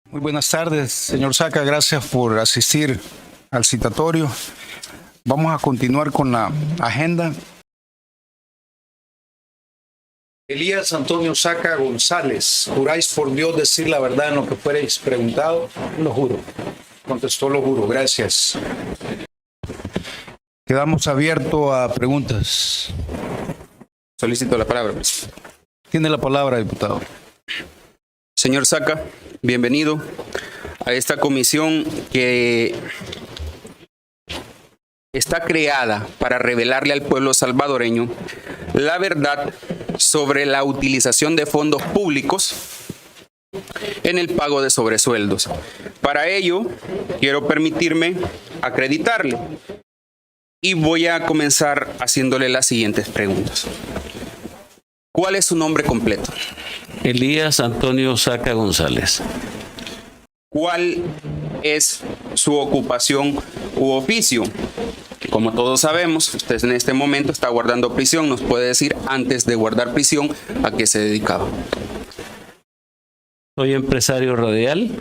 Muy buenas tardes, señor Saca. Gracias por asistir al citatorio. Vamos a continuar con la agenda. Elías Antonio Saca González, ¿juráis por Dios decir la verdad en lo que fuereis preguntado? Lo juro. Contestó, lo juro. Gracias. Quedamos abiertos a preguntas. Solicito la palabra. Tiene la palabra, diputado. Señor Saca, bienvenido a esta comisión que está creada para revelarle al pueblo salvadoreño la verdad sobre la utilización de fondos públicos en el pago de sobresueldos. Para ello, quiero permitirme acreditarle y voy a comenzar haciéndole las siguientes preguntas. ¿Cuál es su nombre completo? Elías Antonio Saca González. ¿Cuál es su ocupación u oficio? Como todos sabemos, usted en este momento está guardando prisión. ¿Nos puede decir antes de guardar prisión a qué se dedicaba? Soy empresario radial.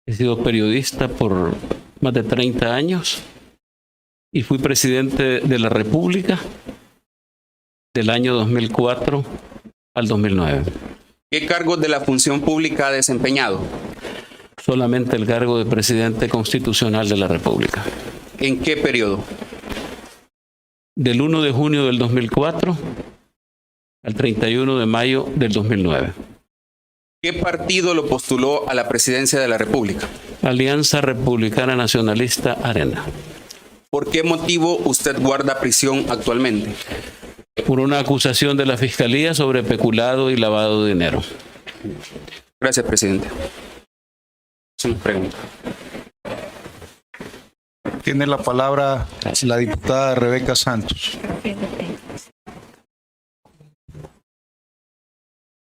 He sido periodista por más de 30 años y fui presidente de la República del año 2004 al 2009. ¿Qué cargos de la función pública ha desempeñado? Solamente el cargo de presidente constitucional de la República. ¿En qué periodo? Del 1 de junio del 2004 al 31 de mayo del 2009. ¿Qué partido lo postuló a la presidencia de la República? Alianza Republicana Nacionalista Arena. ¿Por qué motivo usted guarda prisión actualmente? Por una acusación de la Fiscalía sobre peculado y lavado de dinero. Gracias, presidente. Sin pregunta. Tiene la palabra la diputada Rebeca Santos.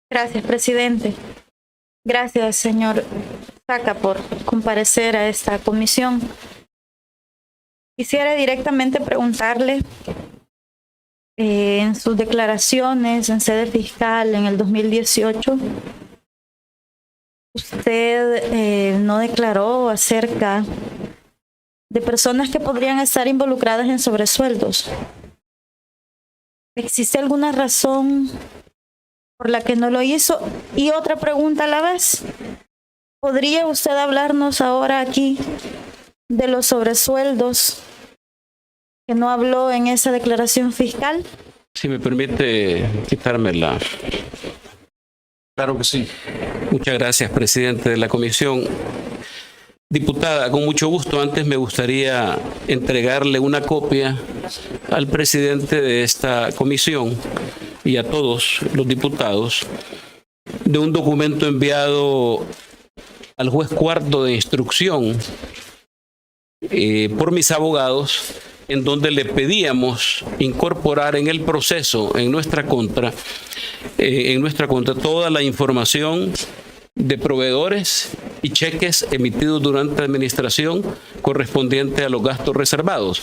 Gracias, presidente. Gracias, señor Saca, por comparecer a esta comisión. Quisiera directamente preguntarle, en sus declaraciones en sede fiscal en el 2018, usted no declaró acerca de personas que podrían estar involucradas en sobresueldos. ¿Existe alguna razón por la que no lo hizo? Y otra pregunta a la vez. ¿Podría usted hablarnos ahora aquí de los sobresueldos que no habló en esa declaración fiscal? Si me permite quitármela. Claro que sí. Muchas gracias, presidente de la comisión. Diputada, con mucho gusto. Antes me gustaría entregarle una copia al presidente de esta comisión y a todos los diputados de un documento enviado al juez cuarto de instrucción por mis abogados, en donde le pedíamos incorporar en el proceso, en nuestra contra, toda la información de proveedores y cheques emitidos durante la administración correspondiente a los gastos reservados.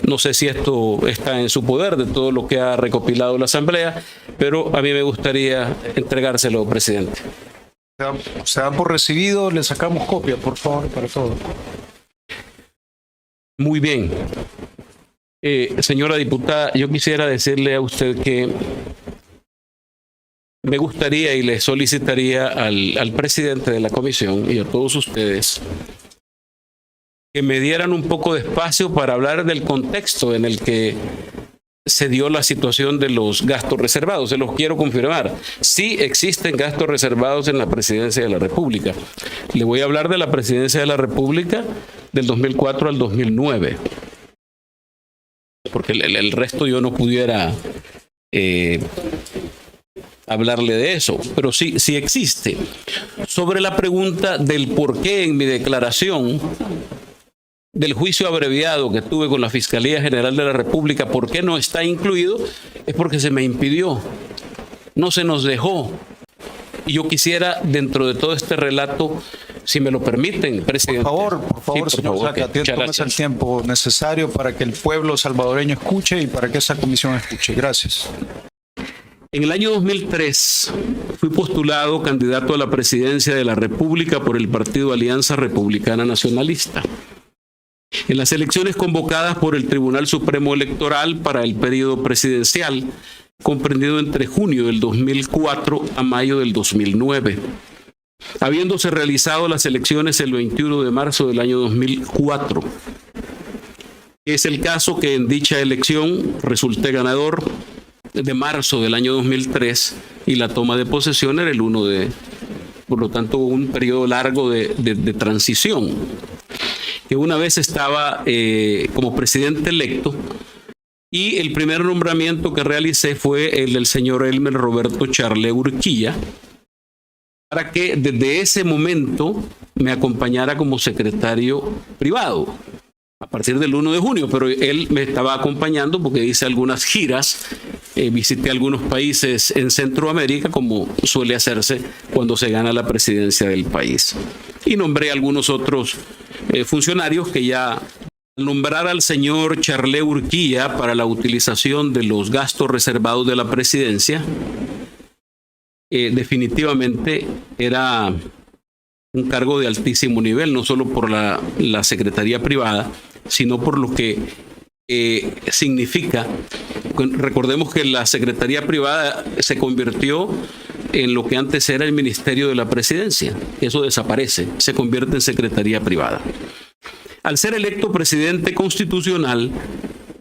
No sé si esto está en su poder de todo lo que ha recopilado la Asamblea, pero a mí me gustaría entregárselo, presidente. Se dan por recibido, le sacamos copia, por favor, para todos. Muy bien. Señora diputada, yo quisiera decirle a usted que me gustaría y le solicitaría al presidente de la comisión y a todos ustedes que me dieran un poco de espacio para hablar del contexto en el que se dio la situación de los gastos reservados. Se los quiero confirmar. Sí existen gastos reservados en la presidencia de la República. Le voy a hablar de la presidencia de la República del 2004 al 2009. Porque el resto yo no pudiera hablarle de eso, pero sí existe. Sobre la pregunta del por qué en mi declaración del juicio abreviado que tuve con la Fiscalía General de la República, ¿por qué no está incluido? Es porque se me impidió, no se nos dejó. Y yo quisiera, dentro de todo este relato, si me lo permiten, presidente. Por favor, Sí, señor favor, Saca, tómese el tiempo necesario para que el pueblo salvadoreño escuche y para que esa comisión escuche. Gracias. En el año 2003 fui postulado candidato a la presidencia de la República por el Partido Alianza Republicana Nacionalista. En las elecciones convocadas por el Tribunal Supremo Electoral para el periodo presidencial, comprendido entre junio del 2004 a mayo del 2009, habiéndose realizado las elecciones el 21 de marzo del año 2004. Es el caso que en dicha elección resulté ganador de marzo del año 2003 y la toma de posesión era el 1 de... Por lo tanto, un periodo largo de transición. Que una vez estaba como presidente electo y el primer nombramiento que realicé fue el del señor Elmer Roberto Charle Urquilla, para que desde ese momento me acompañara como secretario privado a partir del 1 de junio, pero él me estaba acompañando porque hice algunas giras, visité algunos países en Centroamérica, como suele hacerse cuando se gana la presidencia del país. Y nombré a algunos otros funcionarios que ya, al nombrar al señor Charle Urquilla para la utilización de los gastos reservados de la presidencia, definitivamente era un cargo de altísimo nivel, no solo por la Secretaría Privada, sino por lo que significa. Recordemos que la Secretaría Privada se convirtió en lo que antes era el Ministerio de la Presidencia. Eso desaparece, se convierte en Secretaría Privada. Al ser electo presidente constitucional,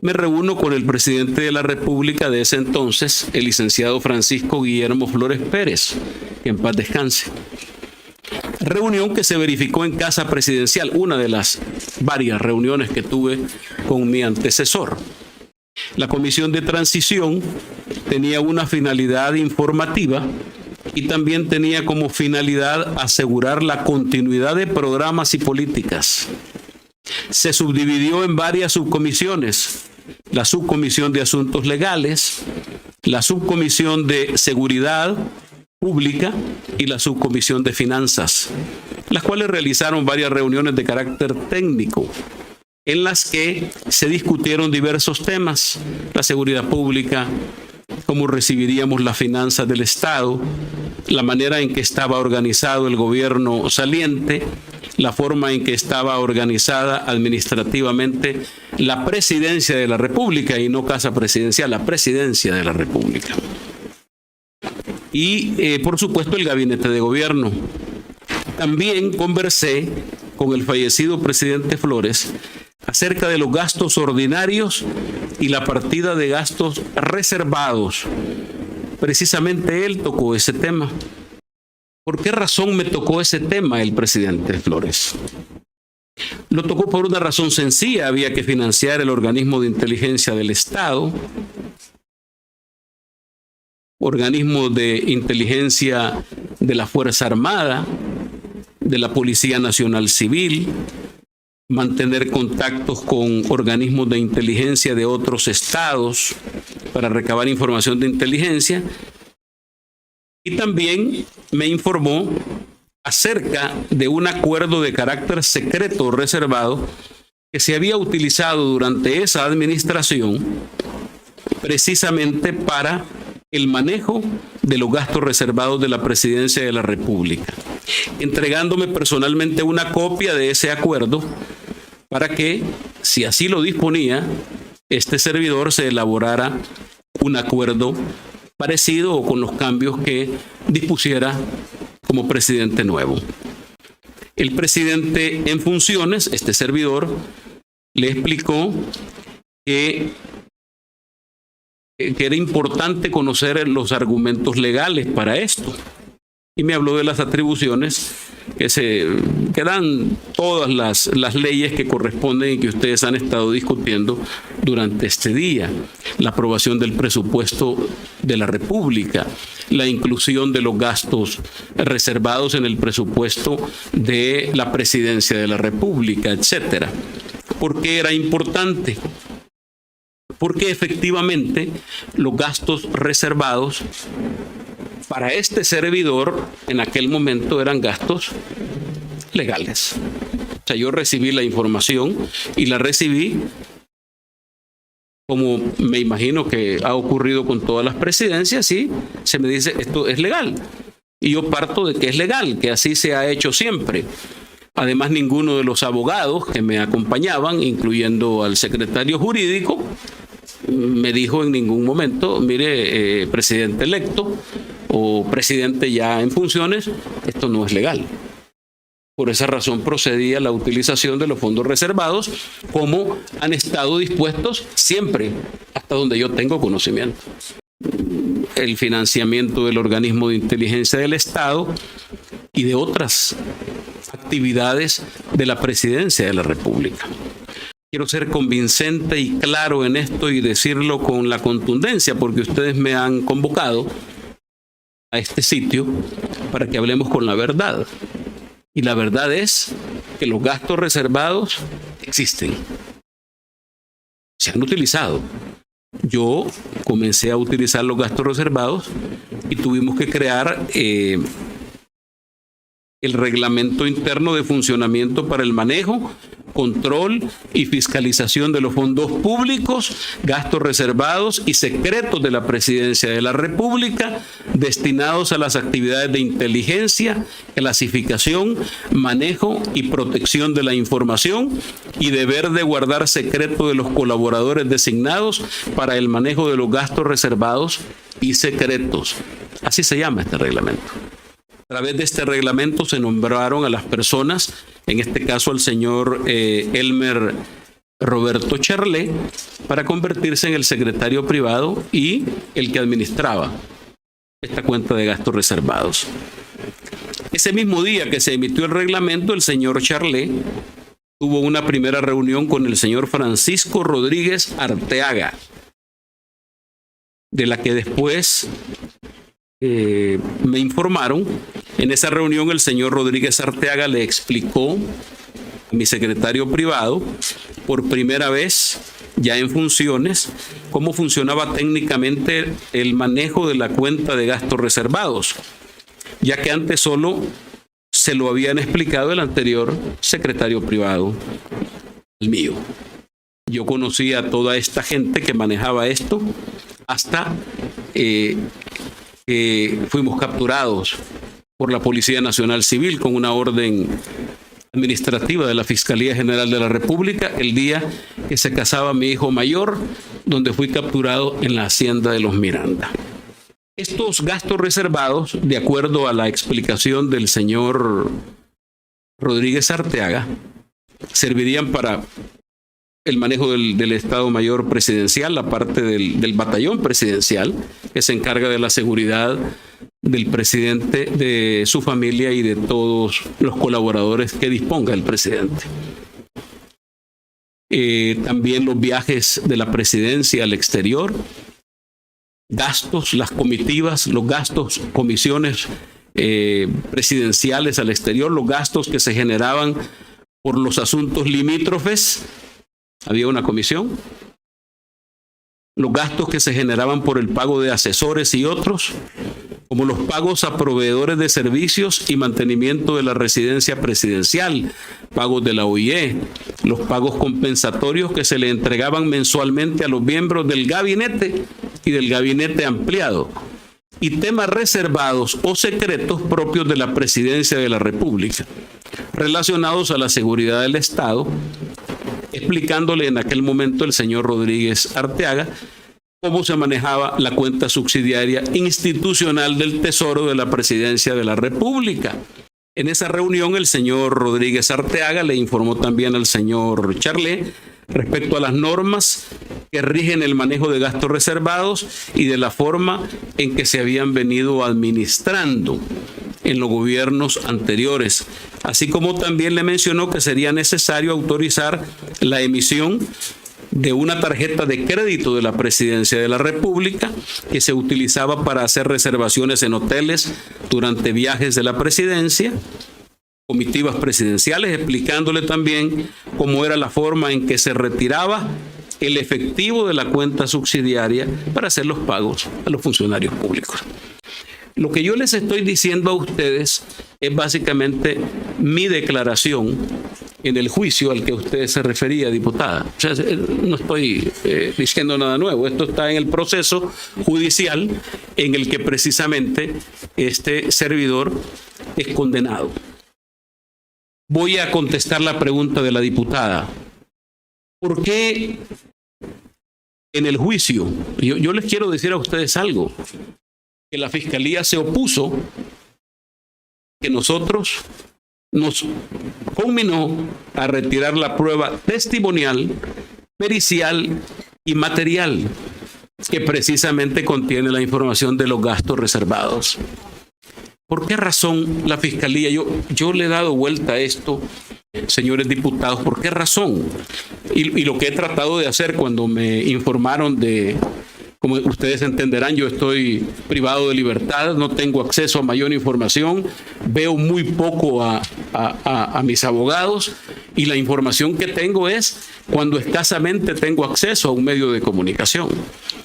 me reúno con el presidente de la República de ese entonces, el licenciado Francisco Guillermo Flores Pérez, que en paz descanse. Reunión que se verificó en Casa Presidencial, una de las varias reuniones que tuve con mi antecesor. La Comisión de Transición tenía una finalidad informativa y también tenía como finalidad asegurar la continuidad de programas y políticas. Se subdividió en varias subcomisiones: la Subcomisión de Asuntos Legales, la Subcomisión de Seguridad Pública y la Subcomisión de Finanzas, las cuales realizaron varias reuniones de carácter técnico en las que se discutieron diversos temas: la seguridad pública, cómo recibiríamos las finanzas del Estado, la manera en que estaba organizado el gobierno saliente, la forma en que estaba organizada administrativamente la presidencia de la República, y no Casa Presidencial, la presidencia de la República. Y, por supuesto, el gabinete de gobierno. También conversé con el fallecido presidente Flores acerca de los gastos ordinarios y la partida de gastos reservados. Precisamente él tocó ese tema. ¿Por qué razón me tocó ese tema el presidente Flores? Lo tocó por una razón sencilla: había que financiar el organismo de inteligencia del Estado, organismo de inteligencia de la Fuerza Armada, de la Policía Nacional Civil, mantener contactos con organismos de inteligencia de otros estados para recabar información de inteligencia. Y también me informó acerca de un acuerdo de carácter secreto reservado que se había utilizado durante esa administración precisamente para el manejo de los gastos reservados de la Presidencia de la República, entregándome personalmente una copia de ese acuerdo para que, si así lo disponía, este servidor se elaborara un acuerdo parecido o con los cambios que dispusiera como presidente nuevo. El presidente en funciones, este servidor, le explicó que era importante conocer los argumentos legales para esto. Y me habló de las atribuciones que dan todas las leyes que corresponden y que ustedes han estado discutiendo durante este día: la aprobación del presupuesto de la República, la inclusión de los gastos reservados en el presupuesto de la Presidencia de la República, etcétera. ¿Por qué era importante? Porque efectivamente los gastos reservados para este servidor en aquel momento eran gastos legales. O sea, yo recibí la información y la recibí como me imagino que ha ocurrido con todas las presidencias, y se me dice esto es legal. Y yo parto de que es legal, que así se ha hecho siempre. Además, ninguno de los abogados que me acompañaban, incluyendo al secretario jurídico, me dijo en ningún momento, mire, presidente electo o presidente ya en funciones, esto no es legal. Por esa razón procedí a la utilización de los fondos reservados, como han estado dispuestos siempre, hasta donde yo tengo conocimiento. El financiamiento del organismo de inteligencia del Estado y de otras actividades de la Presidencia de la República. Quiero ser convincente y claro en esto y decirlo con la contundencia, porque ustedes me han convocado a este sitio para que hablemos con la verdad. Y la verdad es que los gastos reservados existen. Se han utilizado. Yo comencé a utilizar los gastos reservados y tuvimos que crear el reglamento interno de funcionamiento para el manejo, control y fiscalización de los fondos públicos, gastos reservados y secretos de la Presidencia de la República destinados a las actividades de inteligencia, clasificación, manejo y protección de la información y deber de guardar secreto de los colaboradores designados para el manejo de los gastos reservados y secretos. Así se llama este reglamento. A través de este reglamento se nombraron a las personas, en este caso al señor Elmer Roberto Charlé, para convertirse en el secretario privado y el que administraba esta cuenta de gastos reservados. Ese mismo día que se emitió el reglamento, el señor Charlé tuvo una primera reunión con el señor Francisco Rodríguez Arteaga, de la que después me informaron. En esa reunión el señor Rodríguez Arteaga le explicó a mi secretario privado, por primera vez ya en funciones, cómo funcionaba técnicamente el manejo de la cuenta de gastos reservados, ya que antes solo se lo habían explicado el anterior secretario privado, el mío. Yo conocía a toda esta gente que manejaba esto hasta fuimos capturados por la Policía Nacional Civil con una orden administrativa de la Fiscalía General de la República el día que se casaba mi hijo mayor, donde fui capturado en la hacienda de los Miranda. Estos gastos reservados, de acuerdo a la explicación del señor Rodríguez Arteaga, servirían para el manejo del Estado Mayor Presidencial, la parte del batallón presidencial, que se encarga de la seguridad del presidente, de su familia y de todos los colaboradores que disponga el presidente. También los viajes de la presidencia al exterior, gastos, las comitivas, los gastos, comisiones presidenciales al exterior, los gastos que se generaban por los asuntos limítrofes. Había una comisión. Los gastos que se generaban por el pago de asesores y otros, como los pagos a proveedores de servicios y mantenimiento de la residencia presidencial, pagos de la OIE, los pagos compensatorios que se le entregaban mensualmente a los miembros del gabinete y del gabinete ampliado, y temas reservados o secretos propios de la Presidencia de la República, relacionados a la seguridad del Estado, explicándole en aquel momento el señor Rodríguez Arteaga cómo se manejaba la cuenta subsidiaria institucional del Tesoro de la Presidencia de la República. En esa reunión el señor Rodríguez Arteaga le informó también al señor Charlé respecto a las normas que rigen el manejo de gastos reservados y de la forma en que se habían venido administrando en los gobiernos anteriores, así como también le mencionó que sería necesario autorizar la emisión de una tarjeta de crédito de la Presidencia de la República que se utilizaba para hacer reservaciones en hoteles durante viajes de la presidencia, comitivas presidenciales, explicándole también cómo era la forma en que se retiraba el efectivo de la cuenta subsidiaria para hacer los pagos a los funcionarios públicos. Lo que yo les estoy diciendo a ustedes es básicamente mi declaración en el juicio al que usted se refería, diputada. O sea, no estoy diciendo nada nuevo. Esto está en el proceso judicial en el que precisamente este servidor es condenado. Voy a contestar la pregunta de la diputada. ¿Por qué en el juicio? Yo les quiero decir a ustedes algo, que la Fiscalía se opuso, que nosotros nos conminó a retirar la prueba testimonial, pericial y material que precisamente contiene la información de los gastos reservados. ¿Por qué razón la Fiscalía? Yo le he dado vuelta a esto, señores diputados, ¿por qué razón? Y lo que he tratado de hacer cuando me informaron de, como ustedes entenderán, yo estoy privado de libertad, no tengo acceso a mayor información, veo muy poco a mis abogados y la información que tengo es cuando escasamente tengo acceso a un medio de comunicación.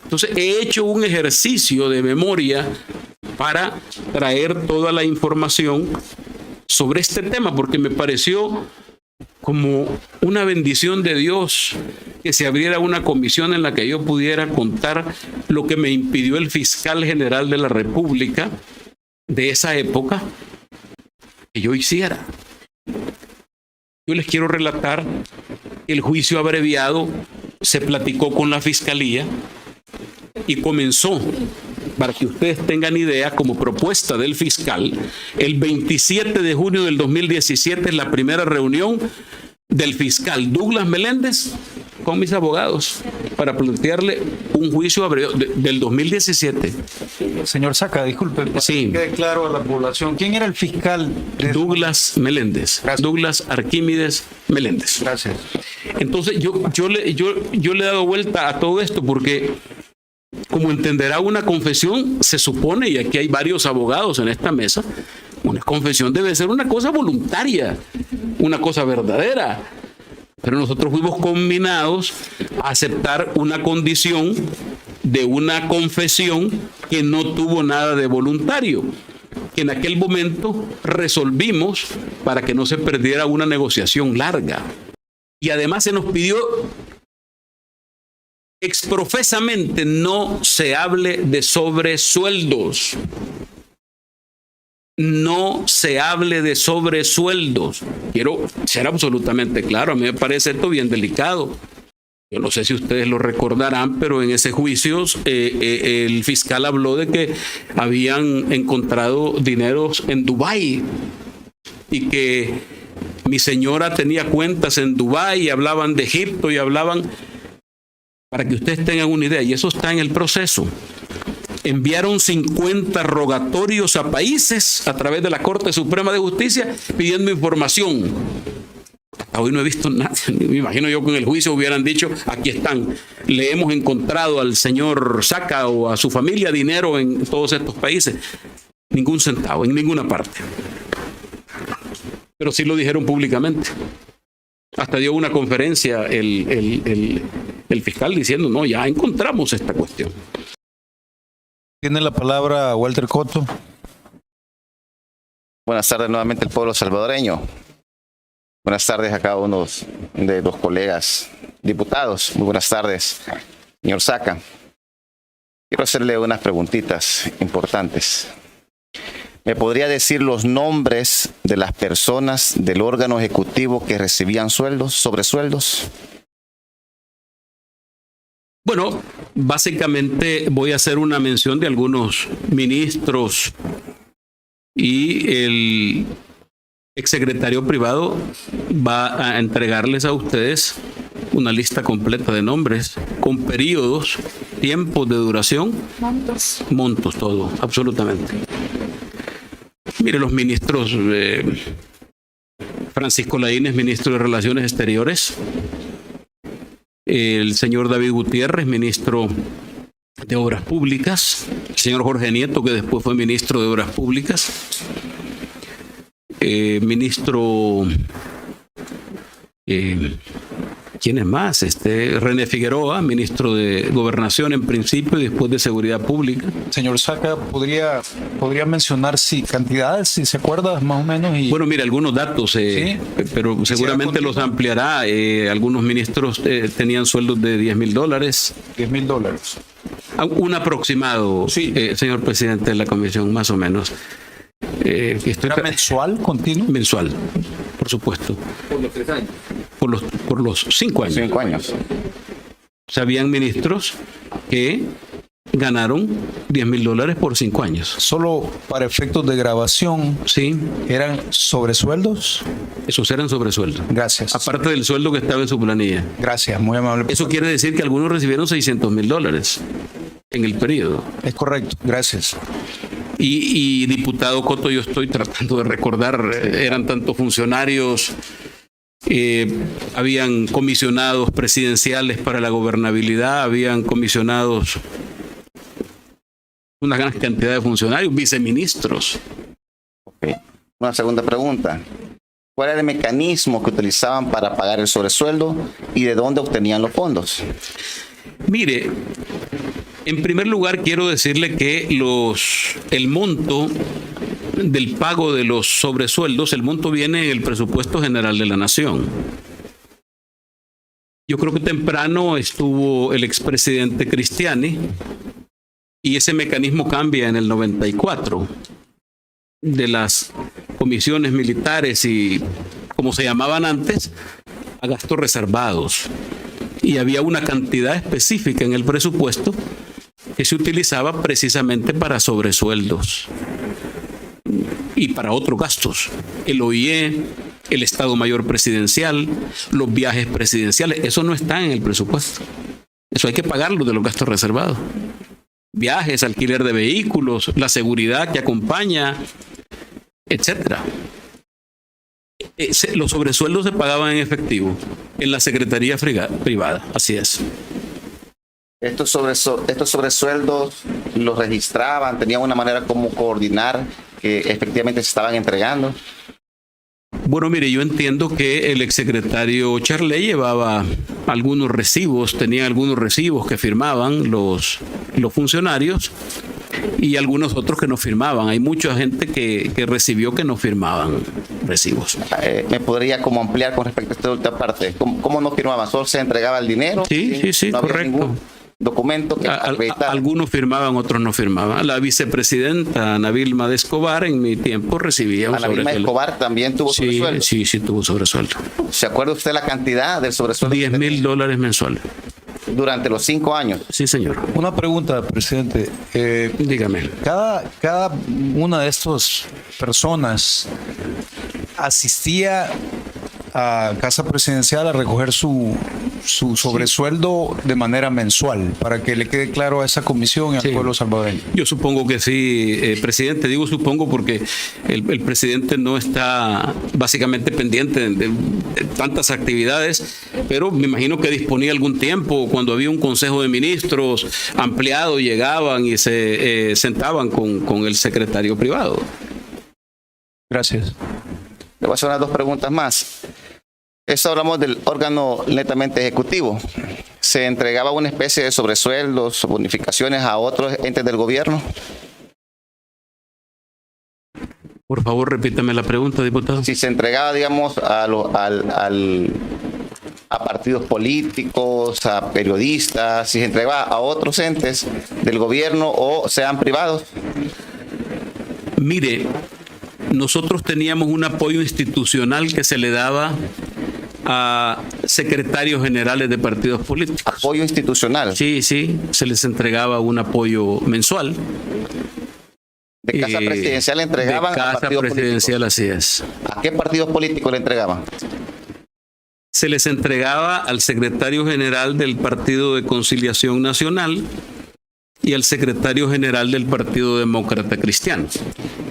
Entonces he hecho un ejercicio de memoria para traer toda la información sobre este tema, porque me pareció como una bendición de Dios que se abriera una comisión en la que yo pudiera contar lo que me impidió el fiscal general de la República de esa época que yo hiciera. Yo les quiero relatar el juicio abreviado, se platicó con la Fiscalía y comenzó, para que ustedes tengan idea, como propuesta del fiscal, el 27 de junio del 2017 es la primera reunión del fiscal Douglas Meléndez con mis abogados para plantearle un juicio abreviado del 2017. Señor Saca, disculpe, para Sí. que quede claro a la población, ¿quién era el fiscal? Douglas Meléndez. Gracias. Douglas Arquímedes Meléndez. Gracias. Entonces yo le he dado vuelta a todo esto porque, como entenderá, una confesión se supone, y aquí hay varios abogados en esta mesa, una confesión debe ser una cosa voluntaria, una cosa verdadera. Pero nosotros fuimos conminados a aceptar una condición de una confesión que no tuvo nada de voluntario, que en aquel momento resolvimos para que no se perdiera una negociación larga. Y además se nos pidió exprofesamente no se hable de sobresueldos. No se hable de sobresueldos. Quiero ser absolutamente claro, a mí me parece esto bien delicado. Yo no sé si ustedes lo recordarán, pero en ese juicio el fiscal habló de que habían encontrado dineros en Dubái y que mi señora tenía cuentas en Dubái y hablaban de Egipto y hablaban, para que ustedes tengan una idea, y eso está en el proceso. Enviaron 50 rogatorios a países a través de la Corte Suprema de Justicia pidiendo información. Hasta hoy no he visto nada. Me imagino yo que en el juicio hubieran dicho, aquí están, le hemos encontrado al señor Saca o a su familia dinero en todos estos países. Ningún centavo, en ninguna parte. Pero sí lo dijeron públicamente. Hasta dio una conferencia el fiscal diciendo, no, ya encontramos esta cuestión. Tiene la palabra Walter Cotto. Buenas tardes nuevamente al pueblo salvadoreño. Buenas tardes a cada uno de los colegas diputados. Muy buenas tardes, señor Saca. Quiero hacerle unas preguntitas importantes. ¿Me podría decir los nombres de las personas del órgano ejecutivo que recibían sueldos, sobresueldos? Bueno, básicamente voy a hacer una mención de algunos ministros y el exsecretario privado va a entregarles a ustedes una lista completa de nombres con periodos, tiempos de duración, montos, todo, absolutamente. Mire, los ministros, Francisco Laínez, ministro de Relaciones Exteriores, el señor David Gutiérrez, ministro de Obras Públicas, el señor Jorge Nieto, que después fue ministro de Obras Públicas, ministro ¿Quiénes más? René Figueroa, ministro de Gobernación en principio y después de Seguridad Pública. Señor Saca, ¿podría mencionar cantidades, si se acuerda más o menos? Y... Bueno, mire, algunos datos, pero seguramente los ampliará. Algunos ministros tenían sueldos de $10,000. $10,000. Un aproximado, Sí. Señor presidente de la comisión, más o menos. ¿Era mensual, continuo? Mensual, por supuesto. Por los 3 años. Por los 5 años. 5 años. O sea, habían ministros que ganaron $10,000 por 5 años. Solo para efectos de grabación, Sí, ¿eran sobresueldos? esos eran sobresueldos. Gracias. Aparte del sueldo que estaba en su planilla. Gracias, muy amable. Eso quiere decir que algunos recibieron $600,000 en el periodo. Es correcto, gracias. Y diputado Coto, yo estoy tratando de recordar, eran tantos funcionarios, habían comisionados presidenciales para la gobernabilidad, habían comisionados una gran cantidad de funcionarios, viceministros. Ok. Una segunda pregunta. ¿Cuál era el mecanismo que utilizaban para pagar el sobresueldo y de dónde obtenían los fondos? Mire, en primer lugar quiero decirle que el monto del pago de los sobresueldos, el monto viene en el presupuesto general de la Nación. Yo creo que temprano estuvo el expresidente Cristiani y ese mecanismo cambia en el 94 de las comisiones militares y como se llamaban antes, a gastos reservados. Y había una cantidad específica en el presupuesto que se utilizaba precisamente para sobresueldos y para otros gastos. El OIE, el Estado Mayor Presidencial, los viajes presidenciales, eso no está en el presupuesto. Eso hay que pagarlo de los gastos reservados. Viajes, alquiler de vehículos, la seguridad que acompaña, etcétera. Los sobresueldos se pagaban en efectivo en la Secretaría Privada, así es. Estos sobresueldos los registraban, tenían una manera como coordinar que efectivamente se estaban entregando. Bueno, mire, yo entiendo que el exsecretario Charley llevaba algunos recibos, tenía algunos recibos que firmaban los funcionarios y algunos otros que no firmaban. Hay mucha gente que recibió que no firmaban recibos. ¿Me podría como ampliar con respecto a esta última parte? ¿Cómo no firmaban? ¿Solo se entregaba el dinero? Sí, No había correcto. ningún documento que acreditara. Algunos firmaban, otros no firmaban. La vicepresidenta Ana Vilma de Escobar en mi tiempo recibía un Ana Vilma sobresueldo. Escobar también tuvo sobresueldo. Sí, tuvo sobresueldo. ¿Se acuerda usted la cantidad del sobresueldo? $10,000 mensuales. Durante los 5 años. Sí, señor. Una pregunta, presidente. Dígame. Cada una de estas personas asistía a Casa Presidencial a recoger su sobresueldo de manera mensual, para que le quede claro a esa comisión y al Sí. pueblo salvadoreño. Yo supongo que sí, presidente. Digo supongo porque el presidente no está básicamente pendiente de tantas actividades, pero me imagino que disponía algún tiempo. Cuando había un consejo de ministros ampliado, llegaban y se sentaban con el secretario privado. Gracias. Le voy a hacer unas 2 preguntas más. Esto hablamos del órgano netamente ejecutivo. ¿Se entregaba una especie de sobresueldos o bonificaciones a otros entes del gobierno? Por favor, repítame la pregunta, diputado. Si se entregaba, digamos, a partidos políticos, a periodistas, si se entregaba a otros entes del gobierno o sean privados. Mire, nosotros teníamos un apoyo institucional que se le daba a secretarios generales de partidos políticos. Apoyo institucional. Sí, se les entregaba un apoyo mensual. De Casa Presidencial le entregaban de a Casa partidos Presidencial, políticos. así es. ¿A qué partidos políticos le entregaban? Se les entregaba al secretario general del Partido de Conciliación Nacional y al secretario general del Partido Demócrata Cristiano.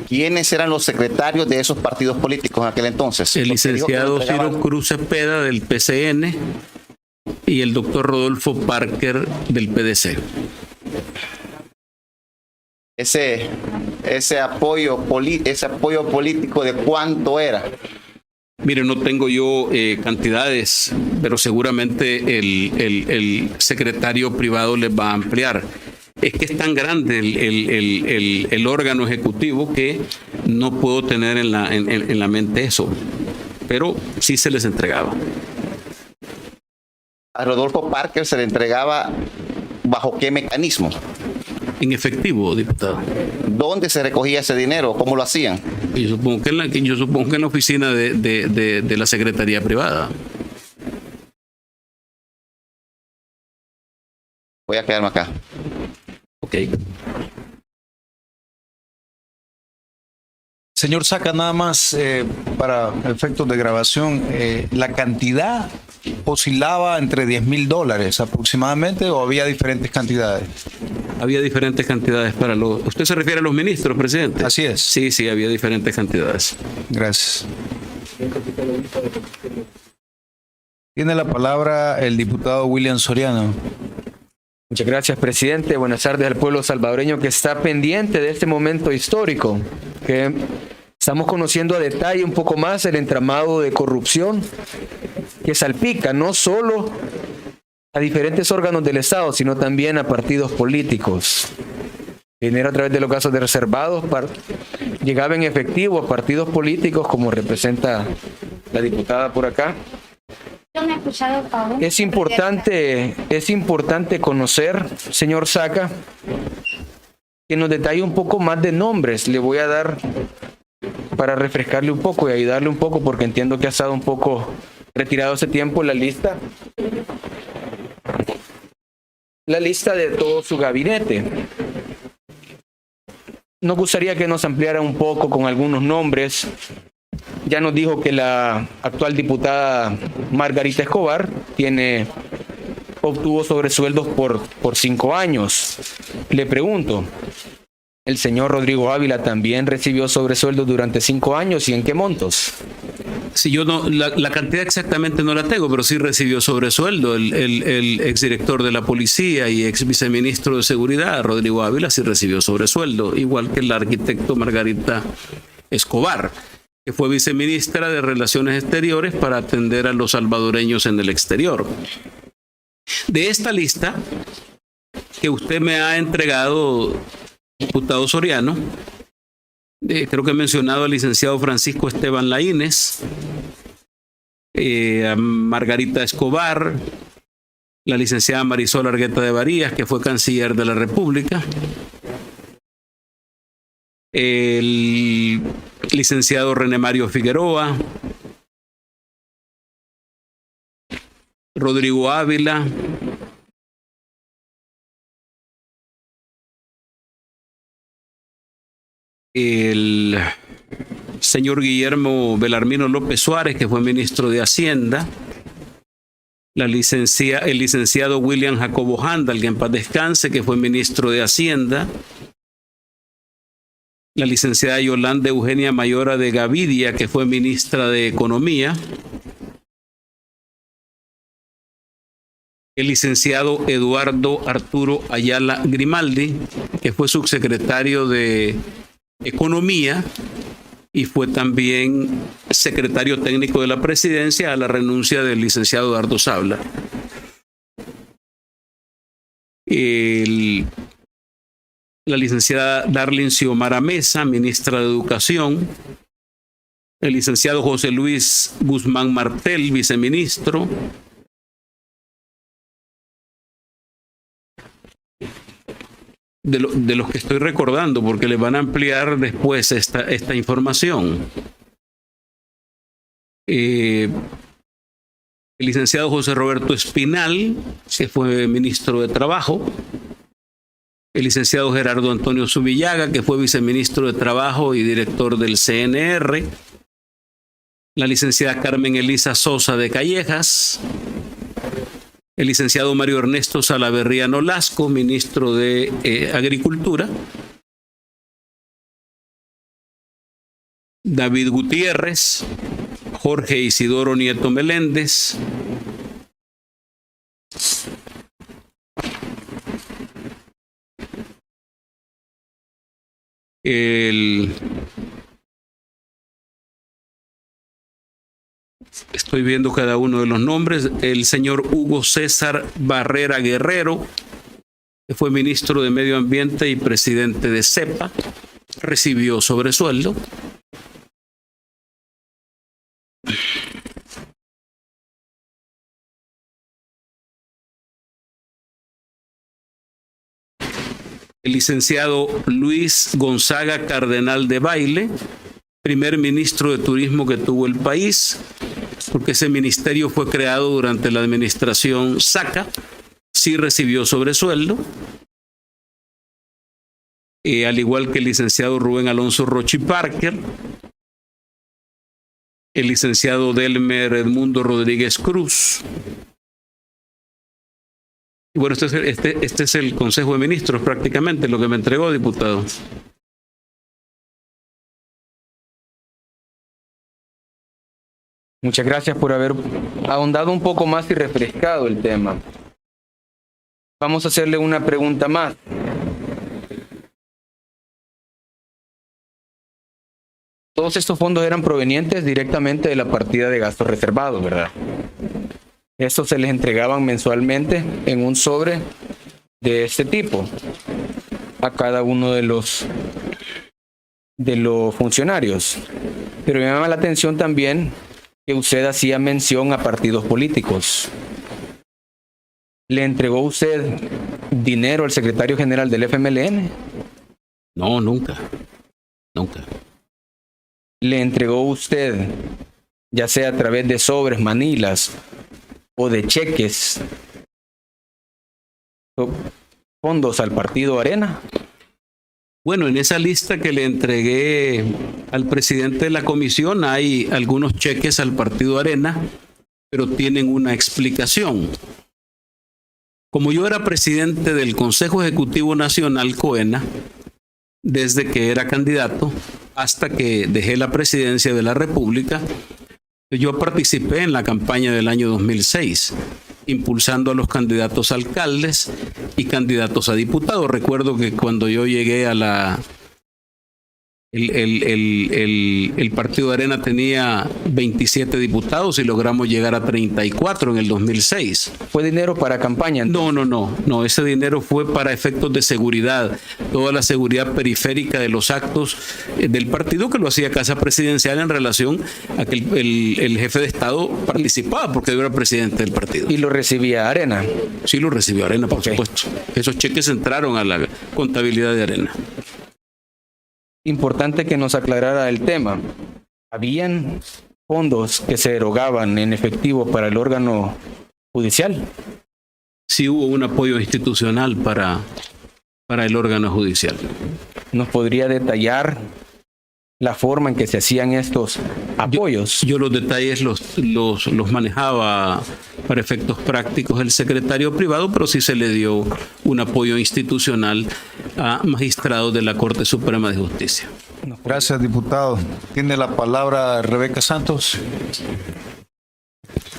¿Quiénes eran los secretarios de esos partidos políticos en aquel entonces? El Porque dijo que le licenciado entregaban- Ciro Cruz Cepeda del PCN y el doctor Rodolfo Parker del PDC. Ese apoyo político, ¿de cuánto era? Mire, no tengo yo cantidades pero seguramente el secretario privado les va a ampliar. Es que es tan grande el órgano ejecutivo que no puedo tener en la mente eso, pero sí se les entregaba. A Rodolfo Parker se le entregaba ¿bajo qué mecanismo? En efectivo, diputado. ¿Dónde se recogía ese dinero? ¿Cómo lo hacían? Yo supongo que en la oficina de la Secretaría Privada. Voy a quedarme acá. Ok. Señor Saca, nada más para efectos de grabación, ¿la cantidad oscilaba entre $10,000 aproximadamente o había diferentes cantidades? Había diferentes cantidades para los... ¿Usted se refiere a los ministros, presidente? Así es. Sí, había diferentes cantidades. Gracias. Tiene la palabra el diputado William Soriano. Muchas gracias, presidente. Buenas tardes al pueblo salvadoreño que está pendiente de este momento histórico, que estamos conociendo a detalle un poco más el entramado de corrupción que salpica no solo a diferentes órganos del Estado, sino también a partidos políticos. Dinero a través de los gastos de reservados llegaba en efectivo a partidos políticos, como representa la diputada por acá. Es importante conocer, señor Saca, que nos detalle un poco más de nombres. Le voy a dar para refrescarle un poco y ayudarle un poco, porque entiendo que ha estado un poco retirado ese tiempo la lista de todo su gabinete. Nos gustaría que nos ampliara un poco con algunos nombres. Ya nos dijo que la actual diputada Margarita Escobar obtuvo sobresueldos por 5 años. Le pregunto, ¿el señor Rodrigo Ávila también recibió sobresueldos durante 5 años y en qué montos? Si yo no, la cantidad exactamente no la tengo, pero sí recibió sobresueldo. El exdirector de la policía y ex viceministro de seguridad, Rodrigo Ávila, sí recibió sobresueldo, igual que el arquitecto Margarita Escobar, que fue viceministra de Relaciones Exteriores para atender a los salvadoreños en el exterior. De esta lista que usted me ha entregado, diputado Soriano, creo que he mencionado al licenciado Francisco Esteban Laínez, a Margarita Escobar, la licenciada Marisol Argueta de Varías, que fue canciller de la República, el licenciado René Mario Figueroa, Rodrigo Ávila, el señor Guillermo Belarmino López Suárez, que fue ministro de Hacienda, el licenciado William Jacobo Handal, que en paz descanse, que fue ministro de Hacienda, la licenciada Yolanda Eugenia Mayora de Gavidia, que fue ministra de Economía, el licenciado Eduardo Arturo Ayala Grimaldi, que fue subsecretario de Economía y fue también secretario técnico de la presidencia a la renuncia del licenciado Eduardo Sabla. La licenciada Darlene Xiomara Mesa, ministra de Educación, el licenciado José Luis Guzmán Martel, viceministro, de los que estoy recordando, porque les van a ampliar después esta información. El licenciado José Roberto Espinal, que fue ministro de Trabajo, el licenciado Gerardo Antonio Zubillaga, que fue viceministro de Trabajo y director del CNR, la licenciada Carmen Elisa Sosa de Callejas, el licenciado Mario Ernesto Salaverría Nolasco, ministro de Agricultura, David Gutiérrez, Jorge Isidoro Nieto Meléndez, el Estoy viendo cada uno de los nombres. El señor Hugo César Barrera Guerrero, que fue ministro de Medio Ambiente y presidente de CEPA, recibió sobresueldo. El licenciado Luis Gonzaga Cardenal de Baile, primer ministro de Turismo que tuvo el país, porque ese ministerio fue creado durante la administración Saca, sí recibió sobresueldo. Al igual que el licenciado Rubén Alonso Rochi Parker, el licenciado Delmer Edmundo Rodríguez Cruz. Y bueno, este es el Consejo de Ministros prácticamente, lo que me entregó, diputado. Muchas gracias por haber ahondado un poco más y refrescado el tema. Vamos a hacerle una pregunta más. Todos estos fondos eran provenientes directamente de la partida de gastos reservados, ¿verdad? Estos se les entregaban mensualmente en un sobre de este tipo a cada uno de los funcionarios. Pero me llama la atención también que usted hacía mención a partidos políticos. ¿Le entregó usted dinero al secretario general del FMLN? No, nunca. Nunca. ¿Le entregó usted, ya sea a través de sobres, manilas o de cheques, fondos al partido Arena? Bueno, en esa lista que le entregué al presidente de la comisión hay algunos cheques al partido Arena, pero tienen una explicación. Como yo era presidente del Consejo Ejecutivo Nacional COENA, desde que era candidato hasta que dejé la presidencia de la República, yo participé en la campaña del año 2006, impulsando a los candidatos a alcaldes y candidatos a diputados. Recuerdo que cuando yo llegué a el partido de Arena tenía 27 diputados y logramos llegar a 34 en el 2006. ¿Fue dinero para campaña? No, ese dinero fue para efectos de seguridad, toda la seguridad periférica de los actos del partido, que lo hacía Casa Presidencial en relación a que el jefe de Estado participaba, porque yo era presidente del partido. ¿Y lo recibía Arena? Sí, lo recibió Arena, por supuesto. Esos cheques entraron a la contabilidad de Arena. Importante que nos aclarara el tema. ¿Habían fondos que se erogaban en efectivo para el órgano judicial? Sí hubo un apoyo institucional para el órgano judicial. ¿Nos podría detallar la forma en que se hacían estos apoyos? Yo los detalles los manejaba para efectos prácticos el secretario privado, pero sí se le dio un apoyo institucional a magistrados de la Corte Suprema de Justicia. Gracias, diputado. Tiene la palabra Rebeca Santos.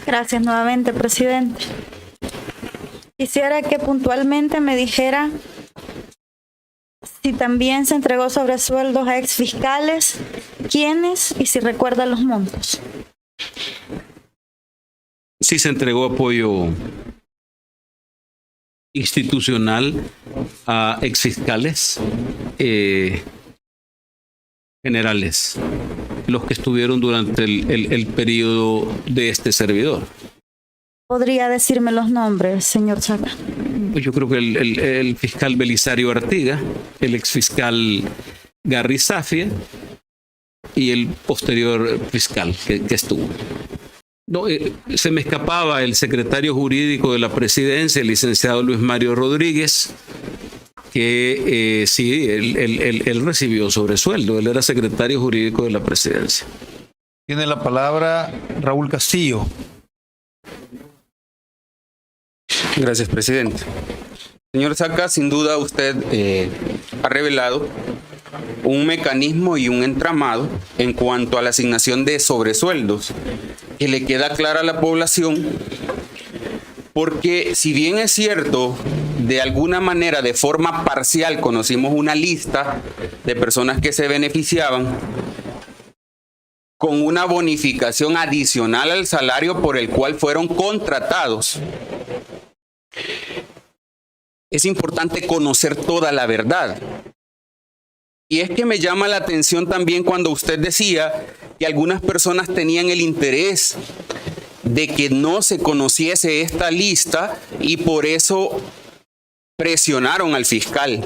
Gracias nuevamente, presidente. Quisiera que puntualmente me dijera si también se entregó sobresueldos a exfiscales, quiénes y si recuerda los montos. Sí se entregó apoyo institucional a exfiscales generales, los que estuvieron durante el periodo de este servidor. ¿Podría decirme los nombres, señor Saca? Pues yo creo que el fiscal Belisario Artiga, el exfiscal Garry Zafia y el posterior fiscal que estuvo. No, se me escapaba el secretario jurídico de la presidencia, el licenciado Luis Mario Rodríguez, que sí, él recibió sobresueldo, él era secretario jurídico de la presidencia. Tiene la palabra Raúl Castillo. Gracias, presidente. Señor Saca, sin duda usted ha revelado un mecanismo y un entramado en cuanto a la asignación de sobresueldos que le queda clara a la población, porque si bien es cierto, de alguna manera, de forma parcial, conocimos una lista de personas que se beneficiaban, con una bonificación adicional al salario por el cual fueron contratados. Es importante conocer toda la verdad. Y es que me llama la atención también cuando usted decía que algunas personas tenían el interés de que no se conociese esta lista y por eso presionaron al fiscal.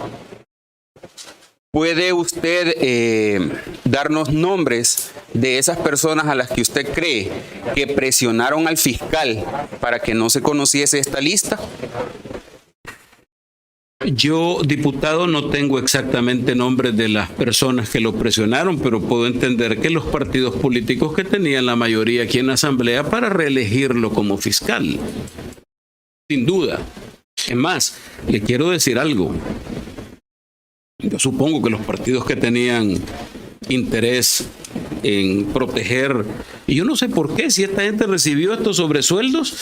¿Puede usted darnos nombres de esas personas a las que usted cree que presionaron al fiscal para que no se conociese esta lista? Yo, diputado, no tengo exactamente nombres de las personas que lo presionaron, pero puedo entender que los partidos políticos que tenían la mayoría aquí en la Asamblea para reelegirlo como fiscal. Sin duda. Es más, le quiero decir algo. Yo supongo que los partidos que tenían interés en proteger, y yo no sé por qué, si esta gente recibió estos sobresueldos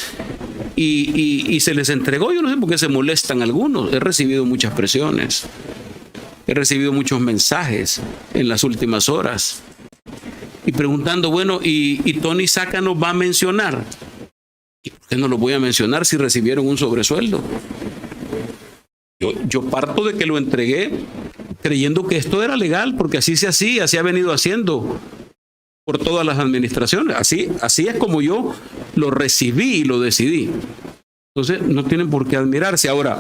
y se les entregó, yo no sé por qué se molestan algunos. He recibido muchas presiones, he recibido muchos mensajes en las últimas horas y preguntando, bueno, ¿y Tony Saca nos va a mencionar? ¿Y por qué no lo voy a mencionar si recibieron un sobresueldo? Yo parto de que lo entregué creyendo que esto era legal, porque así se hacía, así ha venido haciendo por todas las administraciones. Así es como yo lo recibí y lo decidí. Entonces, no tienen por qué admirarse. Ahora,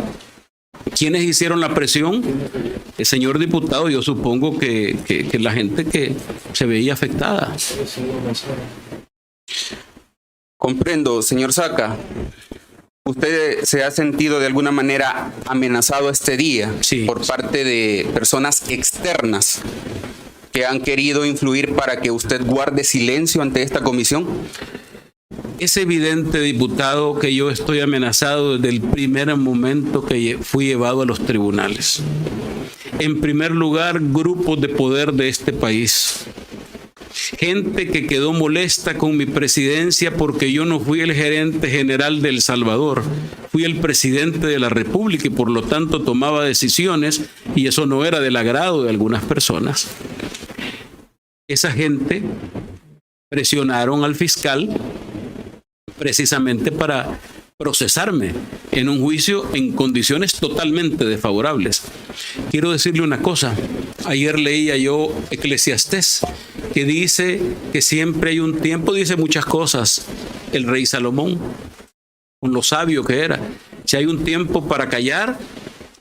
¿quiénes hicieron la presión? El señor diputado, yo supongo que la gente que se veía afectada. Comprendo, señor Saca. ¿Usted se ha sentido de alguna manera amenazado este día por parte de personas externas que han querido influir para que usted guarde silencio ante esta comisión? Es evidente, diputado, que yo estoy amenazado desde el primer momento que fui llevado a los tribunales. En primer lugar, grupos de poder de este país. Gente que quedó molesta con mi presidencia porque yo no fui el gerente general de El Salvador, fui el presidente de la República y por lo tanto tomaba decisiones y eso no era del agrado de algunas personas. Esa gente presionaron al fiscal precisamente para procesarme en un juicio en condiciones totalmente desfavorables. Quiero decirle una cosa. Ayer leía yo Eclesiastés, que dice que siempre hay un tiempo, dice muchas cosas, el rey Salomón, con lo sabio que era. Si hay un tiempo para callar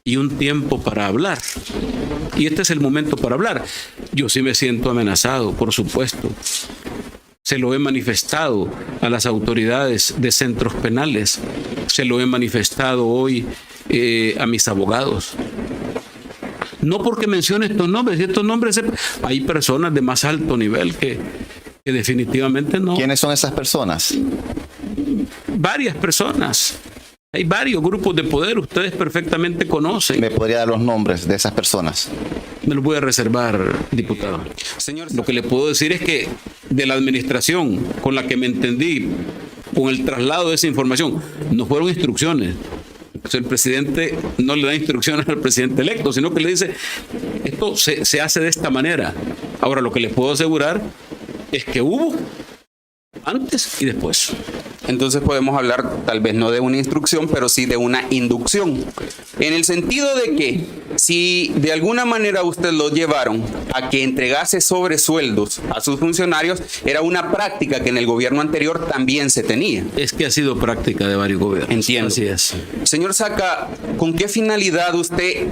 y un tiempo para hablar. Y este es el momento para hablar. Yo sí me siento amenazado, por supuesto. Se lo he manifestado a las autoridades de centros penales. Se lo he manifestado hoy a mis abogados. No porque mencione estos nombres. Hay personas de más alto nivel que definitivamente no. ¿Quiénes son esas personas? Varias personas. Hay varios grupos de poder, ustedes perfectamente conocen. ¿Me podría dar los nombres de esas personas? Me los voy a reservar, diputado. Señor, lo que le puedo decir es que de la administración con la que me entendí, con el traslado de esa información, no fueron instrucciones. O sea, el presidente no le da instrucciones al presidente electo, sino que le dice, esto se hace de esta manera. Ahora, lo que les puedo asegurar es que hubo antes y después. Entonces podemos hablar tal vez no de una instrucción, pero sí de una inducción. En el sentido de que si de alguna manera usted lo llevaron a que entregase sobresueldos a sus funcionarios, era una práctica que en el gobierno anterior también se tenía. Es que ha sido práctica de varios gobiernos. Entiendo. Así es. Señor Saca, ¿con qué finalidad usted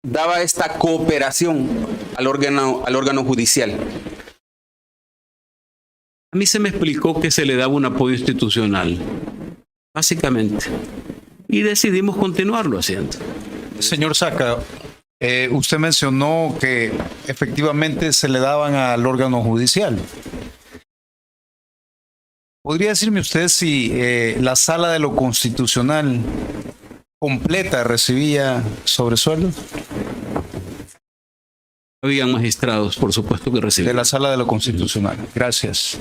daba esta cooperación al órgano judicial? A mí se me explicó que se le daba un apoyo institucional, básicamente, y decidimos continuarlo haciendo. Señor Saca, usted mencionó que efectivamente se le daban al órgano judicial. ¿Podría decirme usted si la Sala de lo Constitucional completa recibía sobresueldos? Habían magistrados, por supuesto, que recibían. De la Sala de lo Constitucional. Gracias.